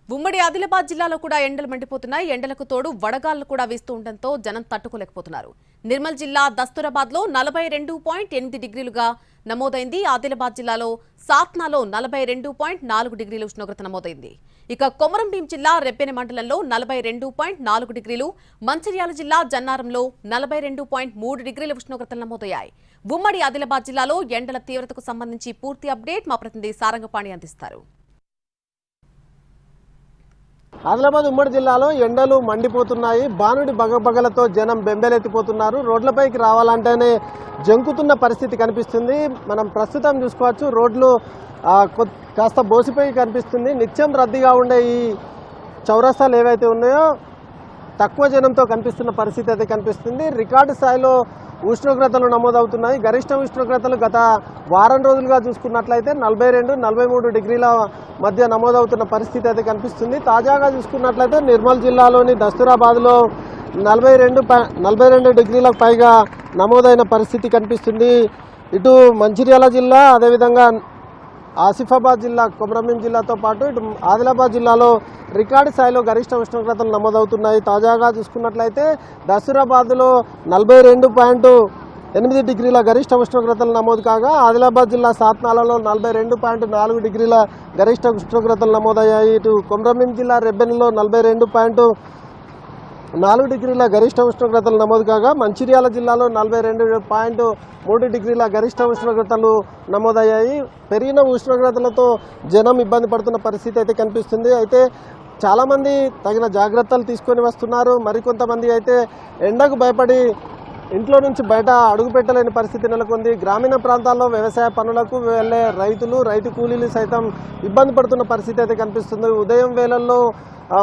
ఉమ్మడి ఆదిలాబాద్ జిల్లాలో కూడా ఎండలు మండిపోతున్నాయి. ఎండలకు తోడు వడగాళ్లు కూడా వీస్తూ ఉండడంతో జనం తట్టుకోలేకపోతున్నారు. నిర్మల్ జిల్లా దస్తూరాబాద్ లో 42.8 డిగ్రీలుగా నమోదైంది. ఆదిలాబాద్ జిల్లాలో సాత్నాలో 42.4 డిగ్రీల ఉష్ణోగ్రత నమోదైంది. ఇక కొమరంభీం జిల్లా రెబ్బెన మండలంలో 42.4 డిగ్రీలు, మంచిర్యాల జిల్లా జన్నారంలో 42.3 డిగ్రీల ఉష్ణోగ్రతలు నమోదయ్యాయి. ఉమ్మడి ఆదిలాబాద్ జిల్లాలో ఎండల తీవ్రతకు సంబంధించి పూర్తి అప్డేట్ మా ప్రతినిధి సారంగపాణి అందిస్తారు. ఆదిలాబాద్ ఉమ్మడి జిల్లాలో ఎండలు మండిపోతున్నాయి. బానుడి బగబగలతో జనం బెంబేలెత్తిపోతున్నారు. రోడ్లపైకి రావాలంటేనే జంకుతున్న పరిస్థితి కనిపిస్తుంది. మనం ప్రస్తుతం చూసుకోవచ్చు, రోడ్లు కాస్త బోసిపోయి కనిపిస్తుంది. నిత్యం రద్దీగా ఉండే ఈ చౌరస్తాలు ఏవైతే ఉన్నాయో తక్కువ జనంతో కనిపిస్తున్న పరిస్థితి అయితే కనిపిస్తుంది. రికార్డు స్థాయిలో ఉష్ణోగ్రతలు నమోదవుతున్నాయి. గరిష్ట ఉష్ణోగ్రతలు గత వారం రోజులుగా చూసుకున్నట్లయితే 42-43 డిగ్రీల మధ్య నమోదవుతున్న పరిస్థితి అయితే కనిపిస్తుంది. తాజాగా చూసుకున్నట్లయితే నిర్మల్ జిల్లాలోని దస్తూరాబాద్లో 42 డిగ్రీలకు పైగా నమోదైన పరిస్థితి కనిపిస్తుంది. ఇటు మంచిర్యాల జిల్లా, అదేవిధంగా ఆసిఫాబాద్ జిల్లా, కొమరంభీం జిల్లాతో పాటు ఇటు ఆదిలాబాద్ జిల్లాలో రికార్డు స్థాయిలో గరిష్ట ఉష్ణోగ్రతలు నమోదవుతున్నాయి. తాజాగా చూసుకున్నట్లయితే దస్తూరాబాద్లో 42.8 డిగ్రీల గరిష్ట ఉష్ణోగ్రతలు నమోదు కాగా, ఆదిలాబాద్ జిల్లా సాత్నాలలో 42.4 డిగ్రీల గరిష్ట ఉష్ణోగ్రతలు నమోదయ్యాయి. ఇటు కొమరంభీం జిల్లా రెబ్బెనలో 42.4 డిగ్రీల గరిష్ట ఉష్ణోగ్రతలు నమోదు కాగా, మంచిర్యాల జిల్లాలో 42.3 డిగ్రీల గరిష్ట ఉష్ణోగ్రతలు నమోదయ్యాయి. పెరిగిన ఉష్ణోగ్రతలతో జనం ఇబ్బంది పడుతున్న పరిస్థితి అయితే కనిపిస్తుంది. అయితే చాలామంది తగిన జాగ్రత్తలు తీసుకొని వస్తున్నారు. మరికొంతమంది అయితే ఎండకు భయపడి ఇంట్లో నుంచి బయట అడుగు పెట్టలేని పరిస్థితి నెలకొంది. గ్రామీణ ప్రాంతాల్లో వ్యవసాయ పనులకు వెళ్లే రైతులు, రైతు కూలీలు సైతం ఇబ్బంది పడుతున్న పరిస్థితి అయితే కనిపిస్తుంది. ఉదయం వేళల్లో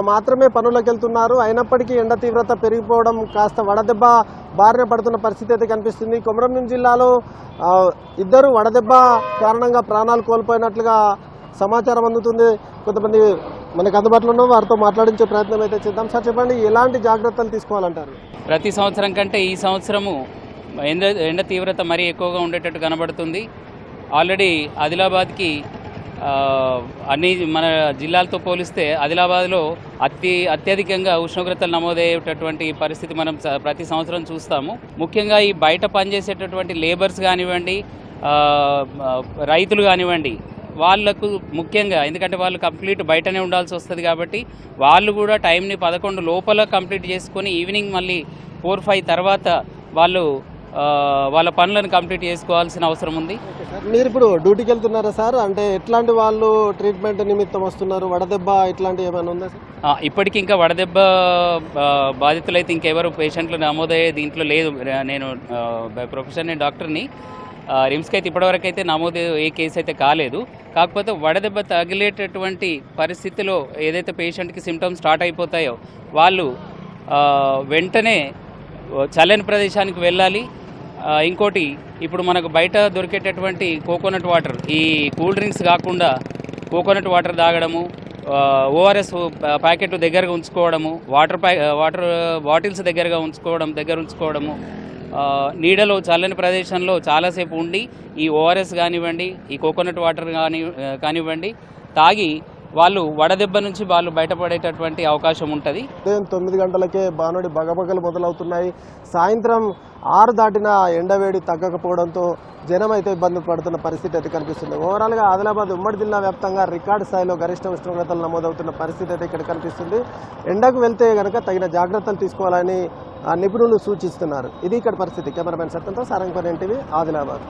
మాత్రమే పనులకు వెళ్తున్నారు. అయినప్పటికీ ఎండ తీవ్రత పెరిగిపోవడం కాస్త వడదెబ్బ బారిన పడుతున్న పరిస్థితి అయితే కనిపిస్తుంది. కొమరంభీం జిల్లాలో ఇద్దరు వడదెబ్బ కారణంగా ప్రాణాలు కోల్పోయినట్లుగా సమాచారం అందుతుంది. కొంతమంది మనకు అందుబాటులో ఉన్న వారితో మాట్లాడించే ప్రయత్నం అయితే చేద్దాం. సార్ చెప్పండి, ఎలాంటి జాగ్రత్తలు తీసుకోవాలంటారు? ప్రతి సంవత్సరం కంటే ఈ సంవత్సరము ఎండ తీవ్రత మరీ ఎక్కువగా ఉండేటట్టు కనబడుతుంది. ఆల్రెడీ ఆదిలాబాద్కి అన్ని మన జిల్లాలతో పోలిస్తే ఆదిలాబాద్లో అత్యధికంగా ఉష్ణోగ్రతలు నమోదయ్యేటటువంటి పరిస్థితి మనం ప్రతి సంవత్సరం చూస్తాము. ముఖ్యంగా ఈ బయట పనిచేసేటటువంటి లేబర్స్ కానివ్వండి, రైతులు కానివ్వండి, వాళ్ళకు ముఖ్యంగా, ఎందుకంటే వాళ్ళు కంప్లీట్ బయటనే ఉండాల్సి వస్తుంది కాబట్టి వాళ్ళు కూడా టైంని 11 లోపల కంప్లీట్ చేసుకొని ఈవినింగ్ మళ్ళీ 4-5 తర్వాత వాళ్ళు వాళ్ళ పనులను కంప్లీట్ చేసుకోవాల్సిన అవసరం ఉంది. మీరు ఇప్పుడు డ్యూటీకి వెళ్తున్నారా సార్? అంటే ఎట్లాంటి వాళ్ళు ట్రీట్మెంట్ నిమిత్తం వస్తున్నారు? వడదెబ్బ ఇట్లాంటివి ఏమైనా ఉందా సార్? ఇప్పటికి ఇంకా వడదెబ్బ బాధితులు అయితే ఇంకెవరు పేషెంట్లు నమోదయ్యే దీంట్లో లేదు. నేను బై ప్రొఫెషన్ డాక్టర్ని. రిమ్స్కి అయితే ఇప్పటివరకు అయితే నమోదు ఏ కేసు అయితే కాలేదు. కాకపోతే వడదెబ్బ తగిలేటటువంటి పరిస్థితిలో ఏదైతే పేషెంట్కి సిమ్టమ్స్ స్టార్ట్ అయిపోతాయో వాళ్ళు వెంటనే చల్లని ప్రదేశానికి వెళ్ళాలి. ఇంకోటి, ఇప్పుడు మనకు బయట దొరికేటటువంటి కోకోనట్ వాటర్, ఈ కూల్ డ్రింక్స్ కాకుండా కోకోనట్ వాటర్ తాగడము, ఓఆర్ఎస్ ప్యాకెట్ దగ్గరగా ఉంచుకోవడము, వాటర్ బాటిల్స్ దగ్గర ఉంచుకోవడము, నీడలో చల్లని ప్రదేశంలో చాలాసేపు ఉండి ఈ ఓఆర్ఎస్ కానివ్వండి, ఈ కోకోనట్ వాటర్ కానివ్వండి తాగి వాళ్ళు వడదెబ్బ నుంచి వాళ్ళు బయటపడేటటువంటి అవకాశం ఉంటుంది. ఉదయం 9 గంటలకే బానుడి బగబగలు మొదలవుతున్నాయి. సాయంత్రం 6 దాటిన ఎండవేడి తగ్గకపోవడంతో జనం అయితే ఇబ్బంది పడుతున్న పరిస్థితి అయితే కనిపిస్తుంది. ఓవరాల్గా ఆదిలాబాద్ ఉమ్మడి జిల్లా వ్యాప్తంగా రికార్డు స్థాయిలో గరిష్ట ఉష్ణోగ్రతలు నమోదవుతున్న పరిస్థితి అయితే ఇక్కడ కనిపిస్తుంది. ఎండకు వెళ్తే కనుక తగిన జాగ్రత్తలు తీసుకోవాలని నిపుణులు సూచిస్తున్నారు. ఇది ఇక్కడ పరిస్థితి. కెమెరామెన్ సత్యంతో సారంగపాణి, ఎన్టీవీ, ఆదిలాబాద్.